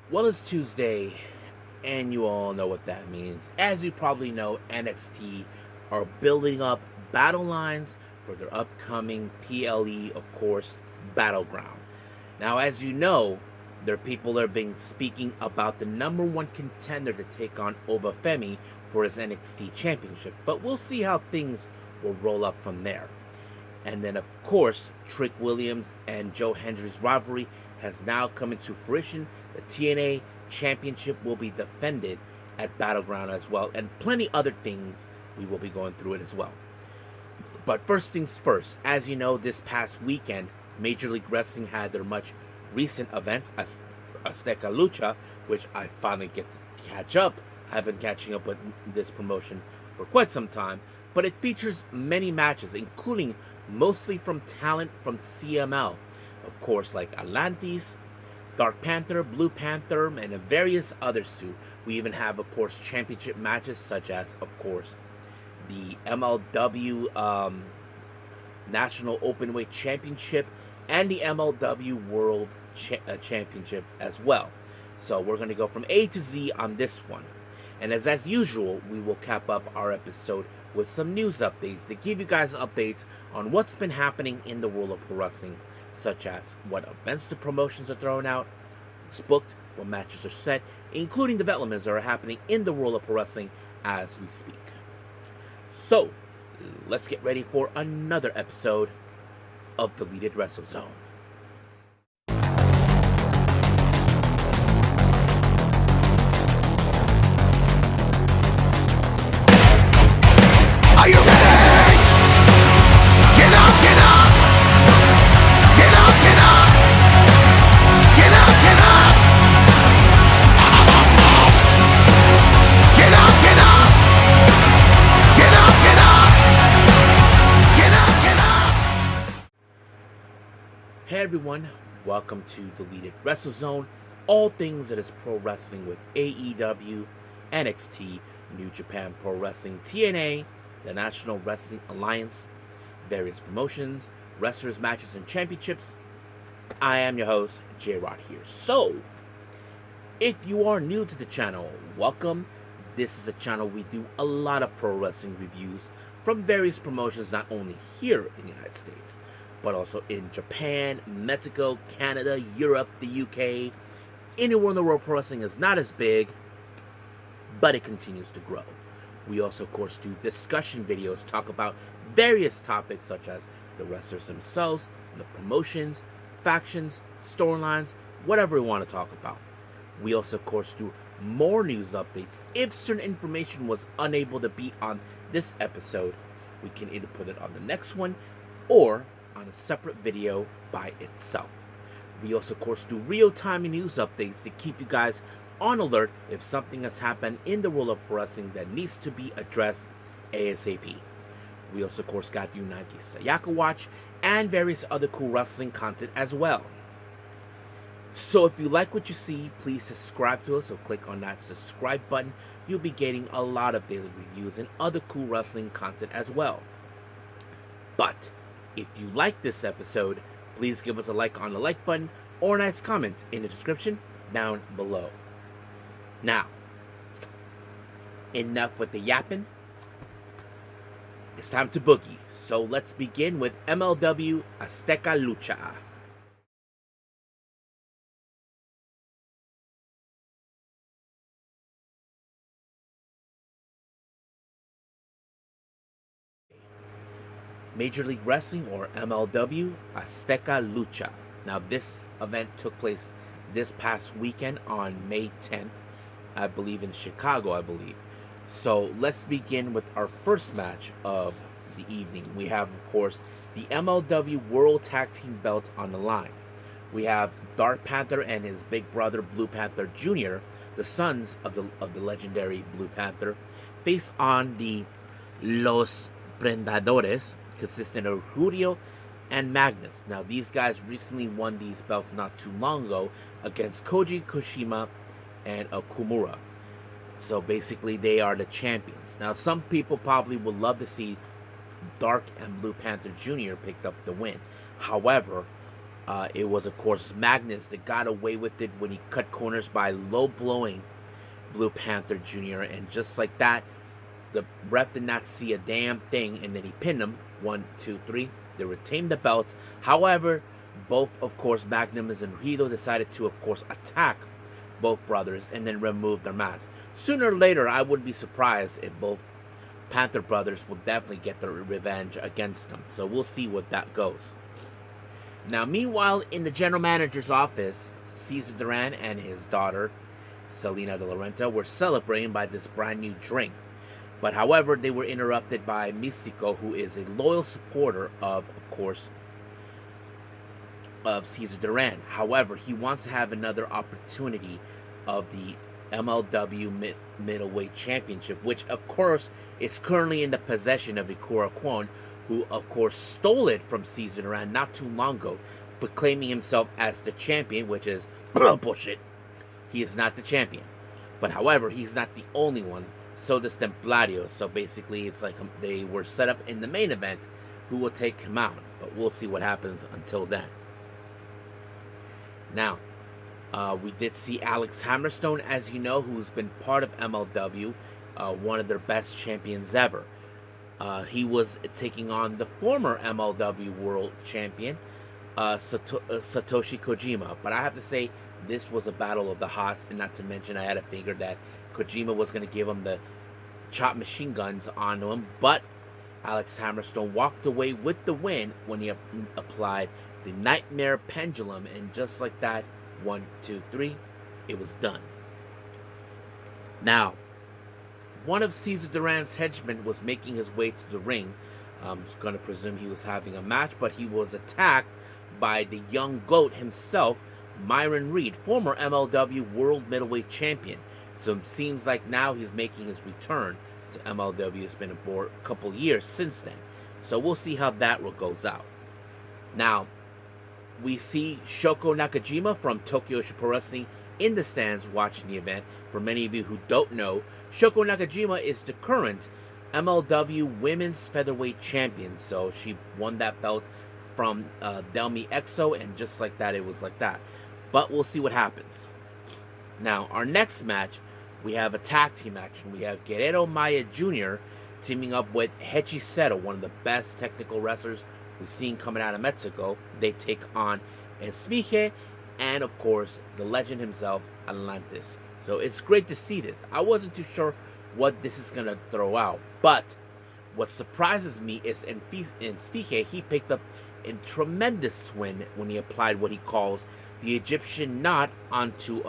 Well, it's Tuesday, and you all know what that means. As you probably know, NXT are building up battle lines for their upcoming PLE, of course, Battleground. Now, as you know, there are people that have been speaking about the number one contender to take on Oba Femi for his NXT championship, but we'll see how things will roll up from there. And then, of course, Trick Williams and Joe Hendry's rivalry has now come into fruition. The TNA Championship will be defended at Battleground as well, and plenty other things we will be going through it as well. But first things first, as you know, this past weekend, Major League Wrestling had their much recent event, Azteca Lucha, which I finally get to catch up. I've been catching up with this promotion for quite some time, but it features many matches, including mostly from talent from CML. Of course, like Atlantis, Dark Panther, Blue Panther, and various others too. We even have, of course, championship matches such as, of course, the MLW National Openweight Championship and the MLW World Championship as well. So we're going to go from A to Z on this one. And as usual, we will cap up our episode with some news updates to give you guys updates on what's been happening in the world of pro wrestling, such as what events the promotions are throwing out, what's booked, what matches are set, including developments that are happening in the world of pro wrestling as we speak. So, let's get ready for another episode of Deleted Wrestle Zone. Are you ready? Get up, get up! Get up, get up! Get up, get up! Get up, get up! Get up, get up! Get up, get up! Hey everyone, welcome to Deleted Wrestle Zone, all things that is pro wrestling with AEW, NXT, New Japan Pro Wrestling, TNA, the National Wrestling Alliance, various promotions, wrestlers, matches, and championships. I am your host, J-Rod here. So, if you are new to the channel, welcome. This is a channel we do a lot of pro wrestling reviews from various promotions, not only here in the United States, but also in Japan, Mexico, Canada, Europe, the UK. Anywhere in the world pro wrestling is not as big, but it continues to grow. We also, of course, do discussion videos, talk about various topics such as the wrestlers themselves, the promotions, factions, storylines, whatever we want to talk about. We also, of course, do more news updates. If certain information was unable to be on this episode, we can either put it on the next one or on a separate video by itself. We also, of course, do real-time news updates to keep you guys on alert if something has happened in the world of wrestling that needs to be addressed ASAP. We also, of course, got the Unagi Sayaka Watch and various other cool wrestling content as well. So if you like what you see, please subscribe to us, so click on that subscribe button. You'll be getting a lot of daily reviews and other cool wrestling content as well. But if you like this episode, please give us a like on the like button or a nice comment in the description down below. Now, enough with the yapping. It's time to boogie. So let's begin with MLW Azteca Lucha. Major League Wrestling, or MLW, Azteca Lucha. Now, this event took place this past weekend on May 10th, I believe in Chicago, I believe. So let's begin with our first match of the evening. We have, of course, the MLW World Tag Team belt on the line. We have Dark Panther and his big brother Blue Panther Jr., the sons of the legendary Blue Panther, face on the Los Prendadores, consisting of Julio and Magnus. Now, these guys recently won these belts not too long ago against Koji Koshima and Okumura. So basically, they are the champions. Now, some people probably would love to see Dark and Blue Panther Jr. picked up the win. However, It was, of course, Magnus that got away with it when he cut corners by low blowing Blue Panther Jr. And just like that, the ref did not see a damn thing, and then he pinned him. 1, 2, 3. They retained the belts. However, both, of course, Magnus and Ruido decided to, of course, attack both brothers and then remove their masks. Sooner or later, I would be surprised if both Panther brothers will definitely get their revenge against them. So we'll see what that goes. Now, meanwhile, in the general manager's office, Cesar Duran and his daughter, Selena De La Renta, were celebrating by this brand new drink. But however, they were interrupted by Mystico, who is a loyal supporter of course, of Cesar Duran. However, he wants to have another opportunity of the MLW Middleweight Championship, which of course is currently in the possession of Ikura Kwon, who of course stole it from Cesar Duran not too long ago, proclaiming himself as the champion, which is bullshit. He is not the champion. But however, he's not the only one. So does Templario. So basically, it's like they were set up in the main event who will take him out. But we'll see what happens until then. Now, we did see Alex Hammerstone, as you know, who's been part of MLW, one of their best champions ever. He was taking on the former MLW World Champion, Satoshi Kojima. But I have to say, this was a battle of the Hots, and not to mention I had to figure that Kojima was going to give him the chop machine guns onto him, but Alex Hammerstone walked away with the win when he applied the Nightmare Pendulum, and just like that, 1, 2, 3, it was done. Now, one of Cesar Duran's henchmen was making his way to the ring. I'm going to presume he was having a match, but he was attacked by the young GOAT himself, Myron Reed, former MLW World Middleweight Champion. So it seems like now he's making his return to MLW. It's been a couple years since then. So we'll see how that goes out. Now, we see Shoko Nakajima from Tokyo Pro Wrestling in the stands watching the event. For many of you who don't know, Shoko Nakajima is the current MLW Women's Featherweight Champion. So she won that belt from Delmi Exo, and just like that, it was like that. But we'll see what happens. Now, our next match, we have a tag team action. We have Guerrero Maya Jr. teaming up with Hechiseto, one of the best technical wrestlers we've seen coming out of Mexico. They take on Esfinge and, of course, the legend himself, Atlantis. So it's great to see this. I wasn't too sure what this is going to throw out. But what surprises me is in Esfinge, he picked up a tremendous win when he applied what he calls the Egyptian knot onto,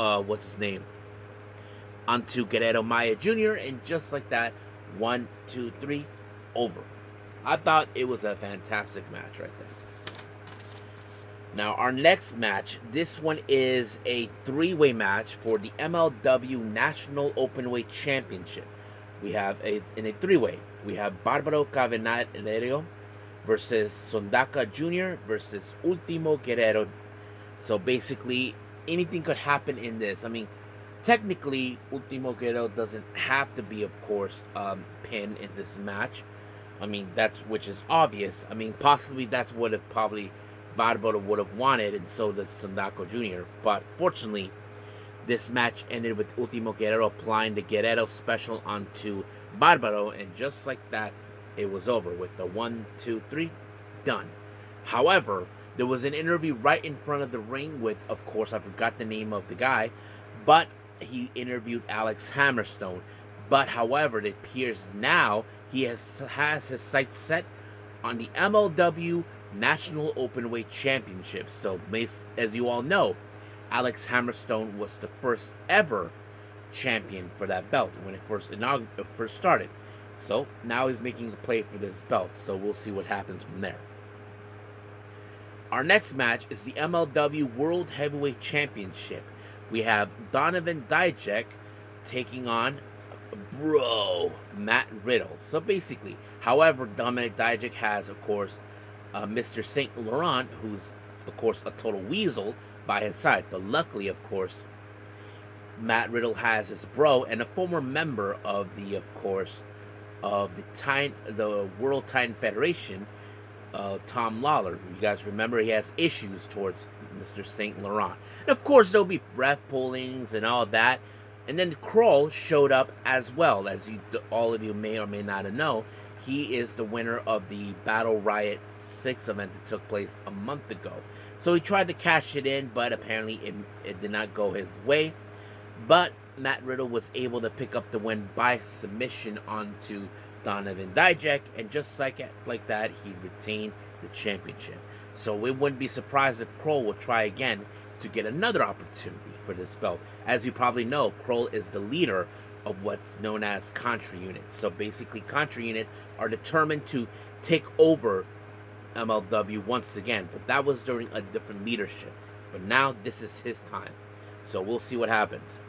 onto Guerrero Maya Jr. And just like that, 1, 2, 3, over. I thought it was a fantastic match right there. Now, our next match, this one is a three-way match for the MLW National Openweight Championship. We have in a three-way, we have Barbaro Cavernario versus Sondaka Jr. versus Ultimo Guerrero. So basically, anything could happen in this. I mean, technically, Ultimo Guerrero doesn't have to be, of course, pinned in this match. I mean, which is obvious. I mean, possibly that's what probably Barbaro would have wanted, and so does Sondako Jr. But fortunately, this match ended with Ultimo Guerrero applying the Guerrero special onto Barbaro, and just like that, it was over with the 1, 2, 3, done. However, there was an interview right in front of the ring with, of course, I forgot the name of the guy, but he interviewed Alex Hammerstone. But however, it appears now he has his sights set on the MLW National Openweight Championship. So, as you all know, Alex Hammerstone was the first ever champion for that belt when it first started. So now he's making a play for this belt. So we'll see what happens from there. Our next match is the MLW World Heavyweight Championship. We have Donovan Dijak taking on Matt Riddle. So basically, however, Dominic Dijak has, of course, Mr. St. Laurent, who's, of course, a total weasel by his side. But luckily, of course, Matt Riddle has his bro and a former member of the, of course, of the World Titan Federation, Tom Lawler. You guys remember he has issues towards Mr. Saint Laurent. And of course, there'll be ref pullings and all that. And then Kroll showed up as well, as all of you may or may not know. He is the winner of the Battle Riot 6 event that took place a month ago. So he tried to cash it in, but apparently it did not go his way. But Matt Riddle was able to pick up the win by submission onto Donovan Dijak, and just like that, he retained the championship. So it wouldn't be surprised if Kroll would try again to get another opportunity for this belt. As you probably know, Kroll is the leader of what's known as Contra Unit. So basically, Contra Unit are determined to take over MLW once again, but that was during a different leadership. But now this is his time. So we'll see what happens.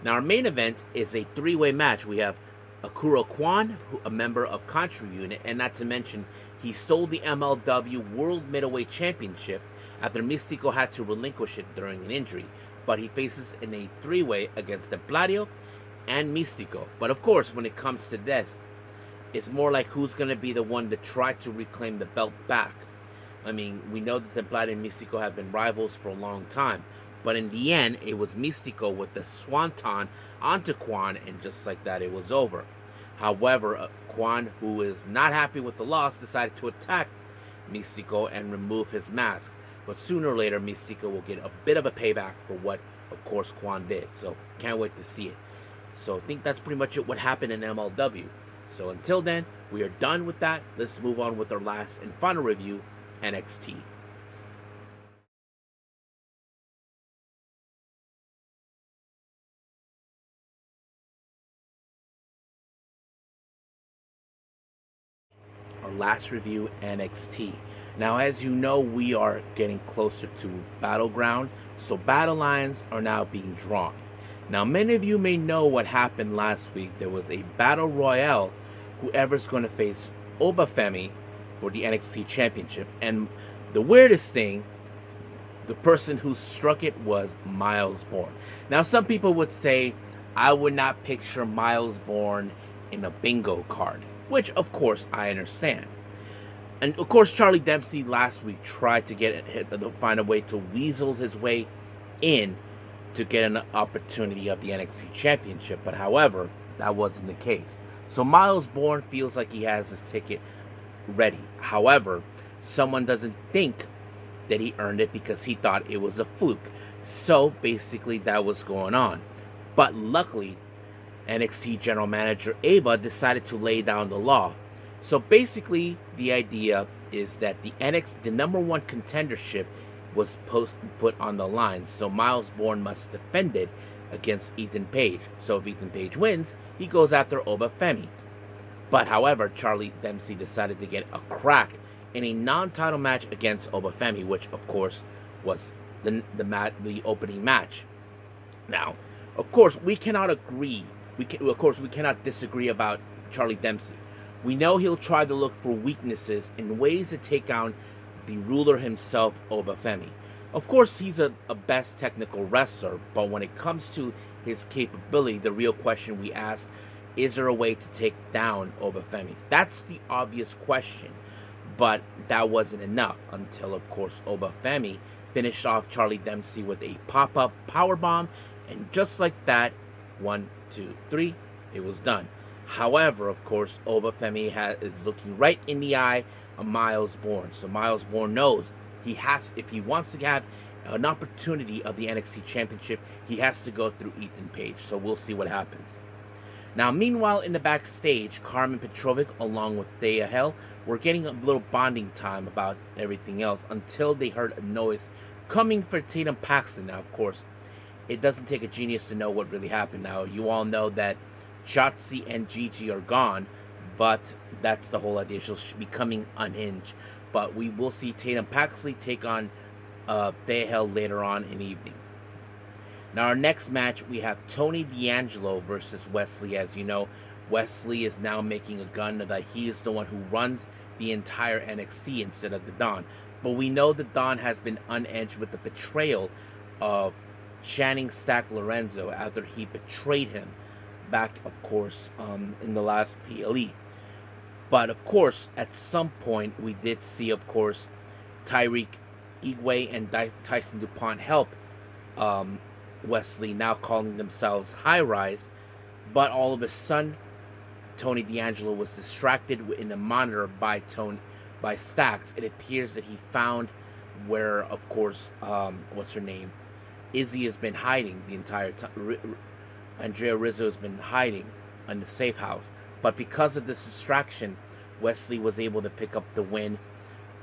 Now our main event is a three-way match. We have Akuro Kwan, a member of Contra Unit, and not to mention, he stole the MLW World Middleweight Championship after Mystico had to relinquish it during an injury. But he faces in a three-way against Templario and Mystico. But of course, when it comes to this, it's more like who's going to be the one to try to reclaim the belt back. I mean, we know that Templario and Mystico have been rivals for a long time. But in the end, it was Mystico with the swanton onto Kwan, and just like that, it was over. However, Kwan, who is not happy with the loss, decided to attack Mystico and remove his mask. But sooner or later, Mystico will get a bit of a payback for what, of course, Kwan did. So, can't wait to see it. So, I think that's pretty much what happened in MLW. So, until then, we are done with that. Let's move on with our last and final review, NXT. Our last review, NXT. Now, as you know, we are getting closer to Battleground, so Battlelines are now being drawn. Now, many of you may know what happened last week. There was a Battle Royale, whoever's going to face Oba Femi for the NXT Championship. And the weirdest thing, the person who struck it was Myles Borne. Now, some people would say, I would not picture Myles Borne in a bingo card, which, of course, I understand. And, of course, Charlie Dempsey last week tried to find a way to weasel his way in to get an opportunity of the NXT Championship. But, however, that wasn't the case. So, Myles Borne feels like he has his ticket ready. However, someone doesn't think that he earned it because he thought it was a fluke. So, basically, that was going on. But, luckily, NXT General Manager Ava decided to lay down the law. So basically, the idea is that the number one contendership was put on the line. So Myles Borne must defend it against Ethan Page. So if Ethan Page wins, he goes after Oba Femi. But however, Charlie Dempsey decided to get a crack in a non-title match against Oba Femi, which of course was the opening match. Now, of course, we cannot agree. We cannot disagree about Charlie Dempsey. We know he'll try to look for weaknesses and ways to take down the ruler himself, Oba Femi. Of course, he's a best technical wrestler, but when it comes to his capability, the real question we ask, is there a way to take down Oba Femi? That's the obvious question, but that wasn't enough until, of course, Oba Femi finished off Charlie Dempsey with a pop-up powerbomb, and just like that, 1, 2, 3, it was done. However, of course, Oba Femi is looking right in the eye of Myles Borne. So Myles Borne knows if he wants to have an opportunity of the NXT Championship, he has to go through Ethan Page. So we'll see what happens. Now, meanwhile, in the backstage, Carmen Petrovic, along with Thea Hell, were getting a little bonding time about everything else until they heard a noise coming for Tatum Paxton. Now, of course, it doesn't take a genius to know what really happened. Now, you all know that Shotzi and Gigi are gone, but that's the whole idea. She'll be coming unhinged. But we will see Tatum Paxley take on Thea Hell later on in the evening. Now, our next match, we have Tony D'Angelo versus Wes Lee. As you know, Wes Lee is now making a gun that he is the one who runs the entire NXT instead of the Don. But we know that Don has been unedged with the betrayal of Channing Stack Lorenzo after he betrayed him back, of course, in the last PLE. But of course, at some point, we did see, of course, Tyreek Igwe and Tyson DuPont help um, Wes Lee, now calling themselves High Rise. But all of a sudden, Tony D'Angelo was distracted in the monitor by Stacks. It appears that he found where, of course, what's her name? Izzy has been hiding the entire time. Andrea Rizzo has been hiding in the safe house. But because of this distraction, Wes Lee was able to pick up the win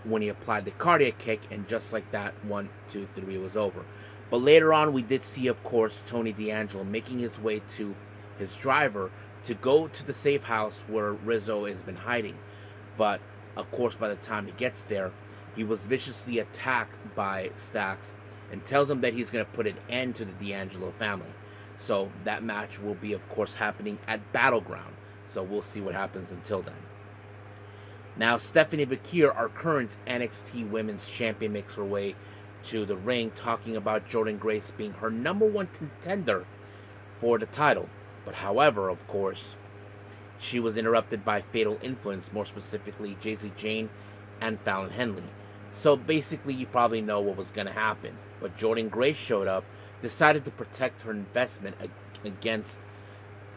when he applied the cardiac kick, and just like that, 1, 2, 3, it was over. But later on, we did see, of course, Tony D'Angelo making his way to his driver to go to the safe house where Rizzo has been hiding. But, of course, by the time he gets there, he was viciously attacked by Stacks and tells him that he's going to put an end to the D'Angelo family. So that match will be, of course, happening at Battleground. So we'll see what happens until then. Now, Stephanie Vakir, our current NXT Women's Champion, makes her way to the ring, talking about Jordynne Grace being her #1 contender for the title. But however, of course, she was interrupted by Fatal Influence, more specifically Jacy Jayne and Fallon Henley. So basically, you probably know what was going to happen. But Jordynne Grace showed up, decided to protect her investment against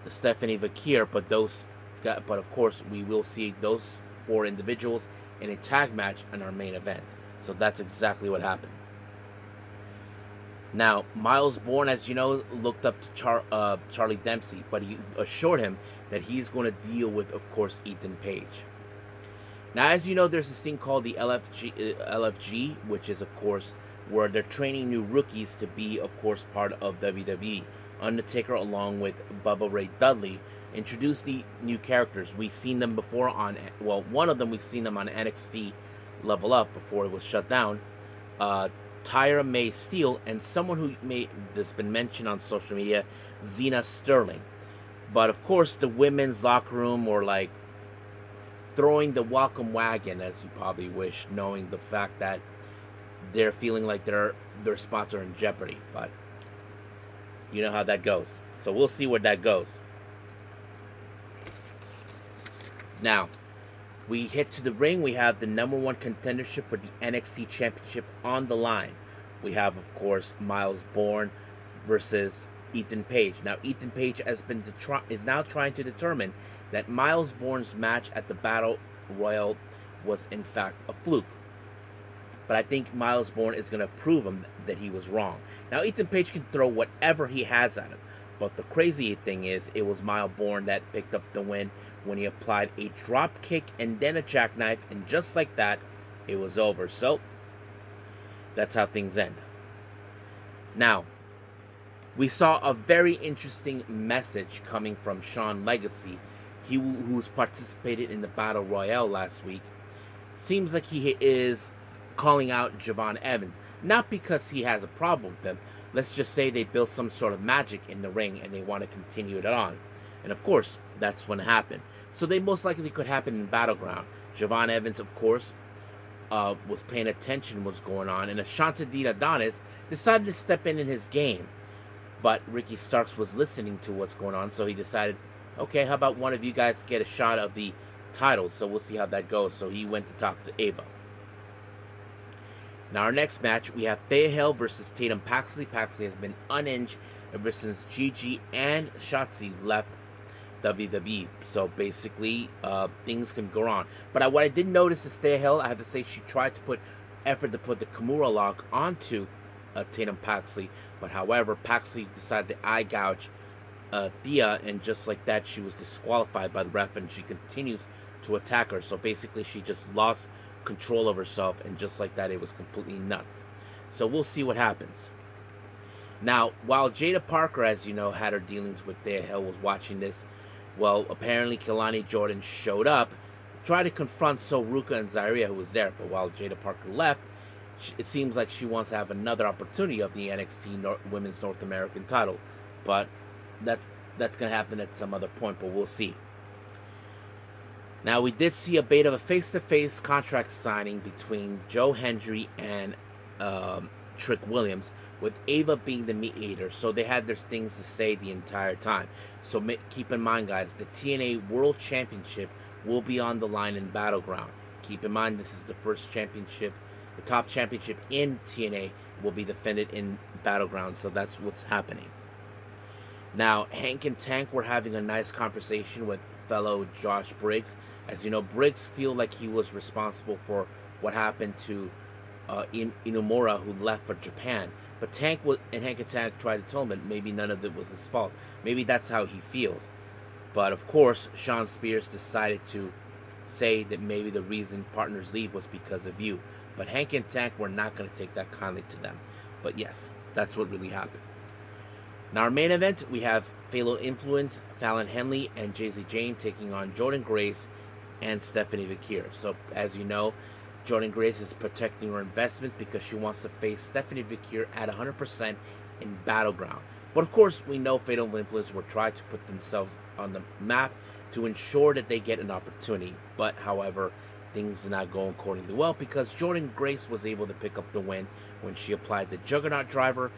Stephanie Vakir, but of course, we will see those 4 individuals in a tag match in our main event. So that's exactly what happened. Now, Myles Borne, as you know, looked up to Charlie Dempsey, but he assured him that he's going to deal with, of course, Ethan Page. Now, as you know, there's this thing called the LFG, which is, of course, where they're training new rookies to be, of course, part of WWE. Undertaker, along with Bubba Ray Dudley, introduced the new characters. We've seen them before one of them we've seen them on NXT Level Up before it was shut down. Tyra May Steele, and someone that's been mentioned on social media, Xena Sterling. But of course, the women's locker room were like throwing the welcome wagon, as you probably wish, knowing the fact that they're feeling like their spots are in jeopardy. But you know how that goes. So we'll see where that goes. Now, we hit to the ring. We have the #1 contendership for the NXT Championship on the line. We have, of course, Myles Borne versus Ethan Page. Now, Ethan Page is now trying to determine that Myles Borne's match at the Battle Royal was, in fact, a fluke. But I think Myles Borne is going to prove him that he was wrong. Now, Ethan Page can throw whatever he has at him. But the crazy thing is, it was Myles Borne that picked up the win when he applied a drop kick and then a jackknife, and just like that, it was over. So, that's how things end. Now, we saw a very interesting message coming from Sean Legacy, who's participated in the Battle Royale last week. Seems like he is calling out Javon Evans, not because he has a problem with them. Let's just say they built some sort of magic in the ring and they want to continue it on. And of course, that's when it happened. So they most likely could happen in Battleground. Javon Evans, of course, was paying attention to what's going on, and Ashante Dean Adonis decided to step in his game. But Ricky Starks was listening to what's going on, so he decided, okay, how about one of you guys get a shot of the title? So we'll see how that goes. So he went to talk to Ava. Now, our next match, we have Thea Hale versus Tatum Paxley. Paxley has been unhinged ever since Gigi and Shotzi left WWE. So basically, things can go on. But what I did notice is Thea Hale, I have to say, she tried to put effort to put the Kimura lock onto Tatum Paxley. But however, Paxley decided to eye gouge Thea, and just like that, she was disqualified by the ref, and she continues to attack her. So basically, she just lost control of herself, and just like that, it was completely nuts. So we'll see what happens. Now, while Jada Parker, as you know, had her dealings with Thea Hale, was watching this, well, apparently Kelani Jordan showed up, tried to confront Ruka and Zaire, who was there. But while Jada Parker left, it seems like she wants to have another opportunity of the NXT Women's North American title. But that's going to happen at some other point, but we'll see. Now, we did see a bit of a face-to-face contract signing between Joe Hendry and Trick Williams, with Ava being the mediator. So they had their things to say the entire time. So keep in mind, guys, the TNA World Championship will be on the line in Battleground. Keep in mind, this is the first championship, the top championship in TNA will be defended in Battleground, so that's what's happening. Now, Hank and Tank were having a nice conversation with fellow Josh Briggs. As you know, Briggs feel like he was responsible for what happened to Inumura, who left for Japan. But Hank and Tank tried to tell him that maybe none of it was his fault. Maybe that's how he feels. But of course, Sean Spears decided to say that maybe the reason partners leave was because of you. But Hank and Tank were not going to take that kindly to them. But yes, that's what really happened. Now, our main event, we have Fatal Influence, Fallon Henley, and Jay-Z Jane taking on Jordynne Grace and Stephanie Vaquer. So, as you know, Jordynne Grace is protecting her investments because she wants to face Stephanie Vaquer at 100% in Battleground. But of course, we know Fatal Influence will try to put themselves on the map to ensure that they get an opportunity. But, however, things did not go accordingly well because Jordynne Grace was able to pick up the win when she applied the Juggernaut Driver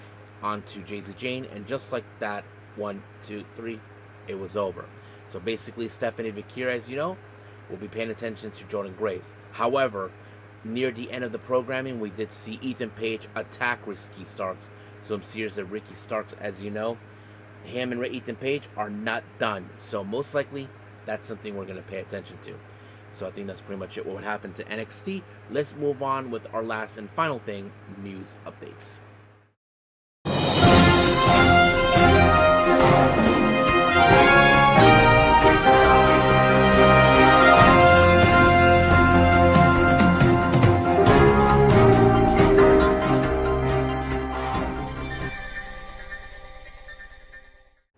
onto Jay-Z Jane, and just like that, 1, 2, 3, it was over. So basically, Stephanie Vaquer, as you know, will be paying attention to Jordynne Grace. However, near the end of the programming, we did see Ethan Page attack Ricky Starks. So I'm serious that Ricky Starks, as you know, him and Ethan Page are not done. So most likely, that's something we're going to pay attention to. So I think that's pretty much it what would happen to NXT. Let's move on with our last and final thing, news updates.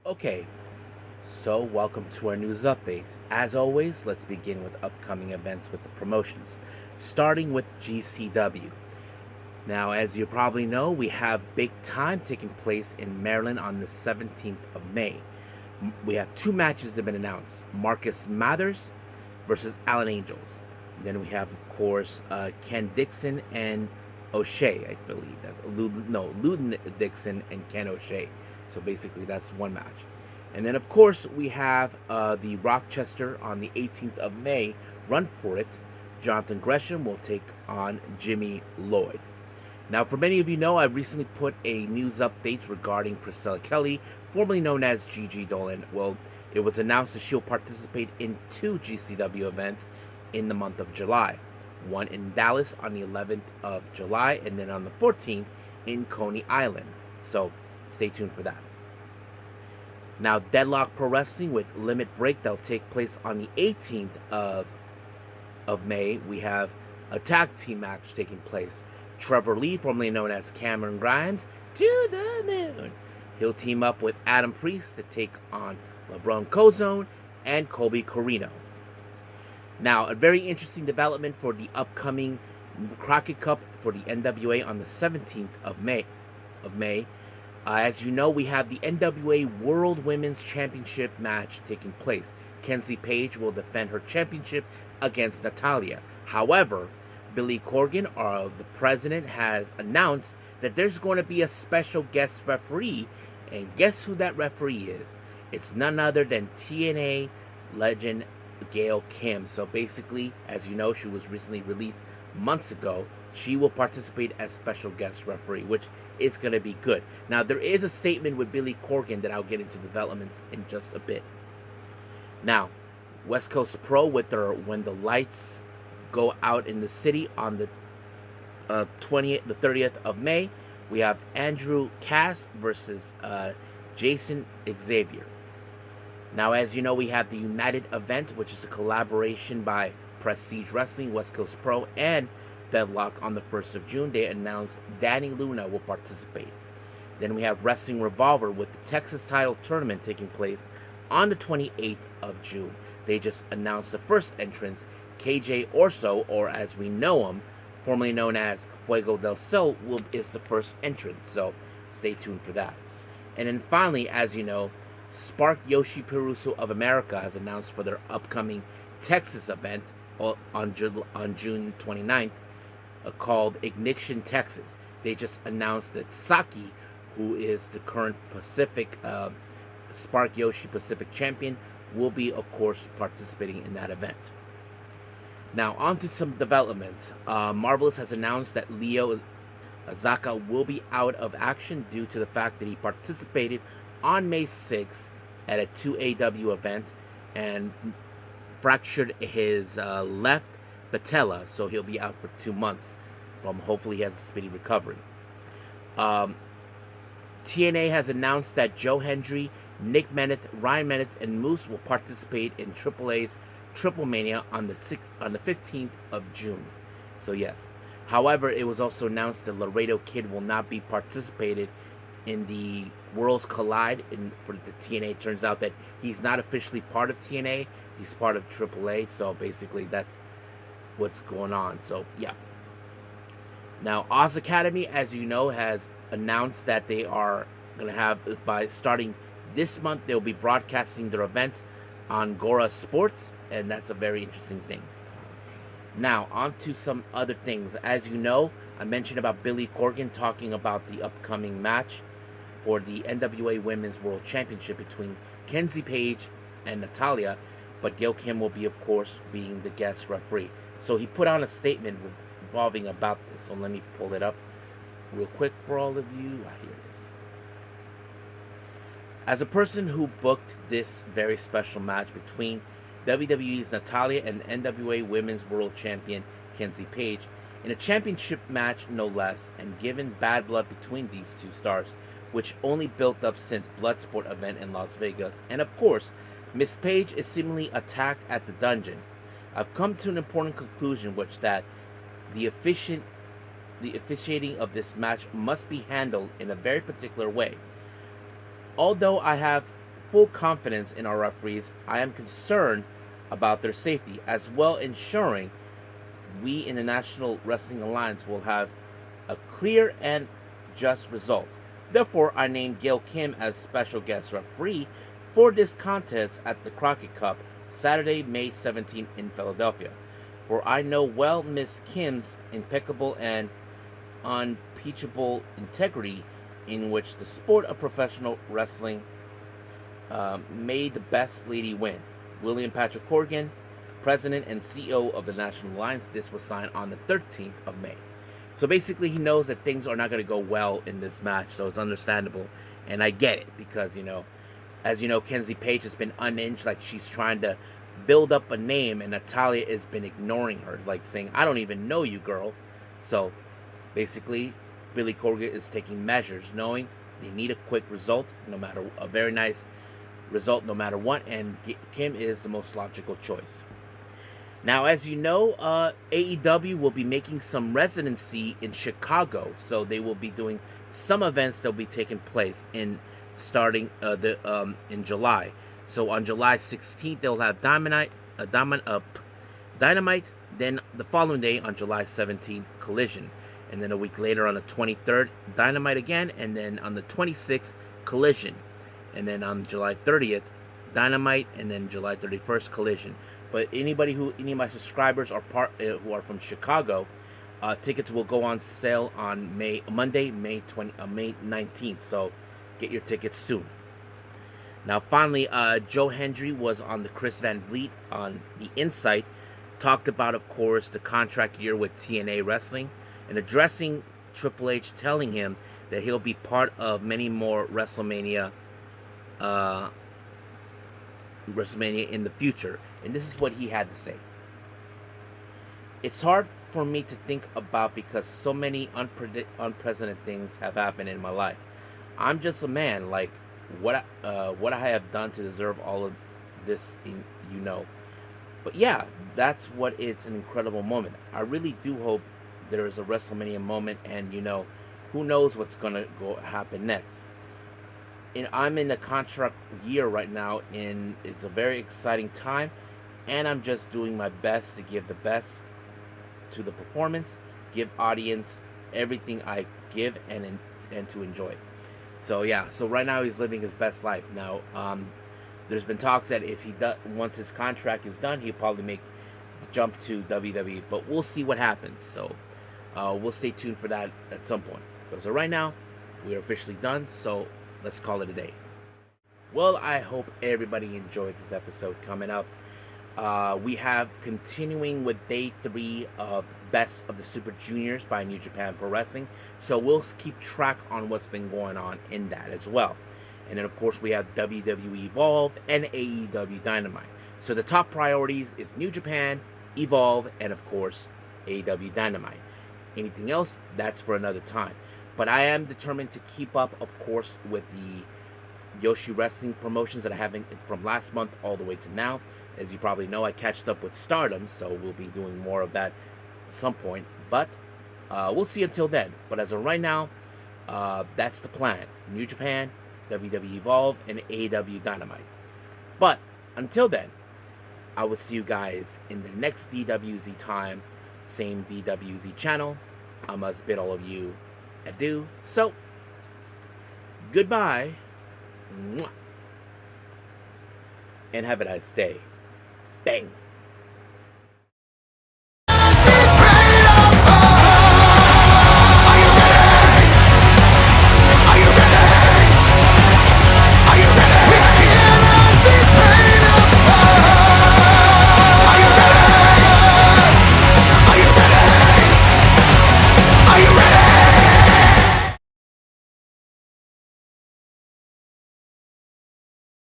Okay, so welcome to our news update. As always, let's begin with upcoming events with the promotions, starting with GCW. Now, as you probably know, we have Big Time taking place in Maryland on the 17th of May. We have 2 matches that have been announced. Marcus Mathers versus Alan Angels. Then we have, of course, Ken Dixon and O'Shea, I believe. Luden Dixon and Ken O'Shea. So basically, that's one match. And then, of course, we have the Rochester on the 18th of May. Run for it. Jonathan Gresham will take on Jimmy Lloyd. Now, for many of you know, I recently put a news update regarding Priscilla Kelly, formerly known as Gigi Dolan. Well, it was announced that she'll participate in 2 GCW events in the month of July. One in Dallas on the 11th of July, and then on the 14th in Coney Island. So, stay tuned for that. Now, Deadlock Pro Wrestling with Limit Break, that'll take place on the 18th of May. We have a tag team match taking place. Trevor Lee, formerly known as Cameron Grimes, to the moon. He'll team up with Adam Priest to take on LeBron Cozone and Colby Corino. Now, a very interesting development for the upcoming Crockett Cup for the NWA on the 17th of May. As you know, we have the NWA World Women's Championship match taking place. Kenzie Page will defend her championship against Natalya. However, Billy Corgan, the president, has announced that there's going to be a special guest referee, and guess who that referee is? It's none other than TNA legend Gail Kim. So basically, as you know, she was recently released months ago. She will participate as special guest referee, which is going to be good. Now, there is a statement with Billy Corgan that I'll get into developments in just a bit. Now, West Coast Pro with their When the Lights Go Out in the City on the 30th of May. We have Andrew Cass versus Jason Xavier. Now, as you know, we have the United event, which is a collaboration by Prestige Wrestling, West Coast Pro, and Deadlock on the 1st of June. They announced Danny Luna will participate. Then we have Wrestling Revolver with the Texas title tournament taking place on the 28th of June. They just announced the first entrance. KJ Orso, or as we know him, formerly known as Fuego del Sol, is the first entrant. So stay tuned for that. And then finally, as you know, Spark Yoshi Peruso of America has announced for their upcoming Texas event on June 29th called Ignition Texas. They just announced that Saki, who is the current Pacific Spark Yoshi Pacific champion, will be, of course, participating in that event. Now, on to some developments. Marvelous has announced that Leo Izaka will be out of action due to the fact that he participated on May 6th at a 2AW event and fractured his left patella, so he'll be out for 2 months. Hopefully he has a speedy recovery. TNA has announced that Joe Hendry, Nick Meneth, Ryan Meneth, and Moose will participate in AAA's Triplemania on the 15th of June. So yes. However, it was also announced that Laredo Kid will not be participated in the Worlds Collide for the TNA. It turns out that he's not officially part of TNA. He's part of AAA. So basically, that's what's going on. So yeah. Now, Oz Academy, as you know, has announced that they are going to have, by starting this month, they'll be broadcasting their events on Gora Sports, and that's a very interesting thing. Now, on to some other things. As you know, I mentioned about Billy Corgan talking about the upcoming match for the NWA Women's World Championship between Kenzie Page and Natalya, but Gail Kim will be, of course, being the guest referee. So he put out a statement revolving about this. So let me pull it up real quick for all of you. Here it is. As a person who booked this very special match between WWE's Natalya and NWA Women's World Champion Kenzie Page, in a championship match no less, and given bad blood between these two stars, which only built up since Bloodsport event in Las Vegas, and of course, Miss Page is seemingly attacked at the dungeon, I've come to an important conclusion, which that the officiating of this match must be handled in a very particular way. Although I have full confidence in our referees, I am concerned about their safety, as well ensuring we in the National Wrestling Alliance will have a clear and just result. Therefore, I named Gail Kim as special guest referee for this contest at the Crockett Cup, Saturday, May 17th in Philadelphia. For I know well Miss Kim's impeccable and unimpeachable integrity, in which the sport of professional wrestling made the best lady win. William Patrick Corgan, President and CEO of the National Alliance. This was signed on the 13th of May. So basically, he knows that things are not going to go well in this match, so it's understandable. And I get it, because, you know, as you know, Kenzie Page has been unhinged, like she's trying to build up a name, and Natalya has been ignoring her, like saying, I don't even know you, girl. So basically, Billy Corgan is taking measures, knowing they need a quick result, no matter a very nice result, no matter what, and Kim is the most logical choice. Now, as you know, AEW will be making some residency in Chicago, so they will be doing some events that will be taking place starting in July. So on July 16th, they'll have Dynamite. Then the following day, on July 17th, Collision. And then a week later, on the 23rd, Dynamite again. And then on the 26th, Collision. And then on July 30th, Dynamite. And then July 31st, Collision. But any of my subscribers who are from Chicago, tickets will go on sale on Monday, May 19th. So get your tickets soon. Now, finally, Joe Hendry was on the Chris Van Vliet on the Insight, talked about, of course, the contract year with TNA Wrestling, and addressing Triple H, telling him that he'll be part of many more WrestleMania in the future. And this is what he had to say. It's hard for me to think about because so many unprecedented things have happened in my life. I'm just a man, like what I have done to deserve all of this, you know. But yeah, that's what it's an incredible moment. I really do hope there is a WrestleMania moment, and you know, who knows what's gonna happen next. And I'm in the contract year right now, and it's a very exciting time, and I'm just doing my best to give the best to the performance, give audience everything I give, and to enjoy. So yeah, so right now he's living his best life. Now, there's been talks that if he does, once his contract is done, he'll probably make the jump to WWE, but we'll see what happens. So we'll stay tuned for that at some point. But so right now, we are officially done. So let's call it a day. Well, I hope everybody enjoys this episode coming up. We have continuing with day 3 of Best of the Super Juniors by New Japan Pro Wrestling. So we'll keep track on what's been going on in that as well. And then, of course, we have WWE Evolve and AEW Dynamite. So the top priorities is New Japan, Evolve, and of course, AEW Dynamite. Anything else, that's for another time. But I am determined to keep up, of course, with the Joshi wrestling promotions that I have from last month all the way to now. As you probably know, I catched up with Stardom, so we'll be doing more of that at some point. But we'll see until then. But as of right now, that's the plan. New Japan, WWE Evolve, and AEW Dynamite. But until then, I will see you guys in the next DWZ time, same DWZ channel. I must bid all of you adieu. So, goodbye. Mwah. And have a nice day. Bang.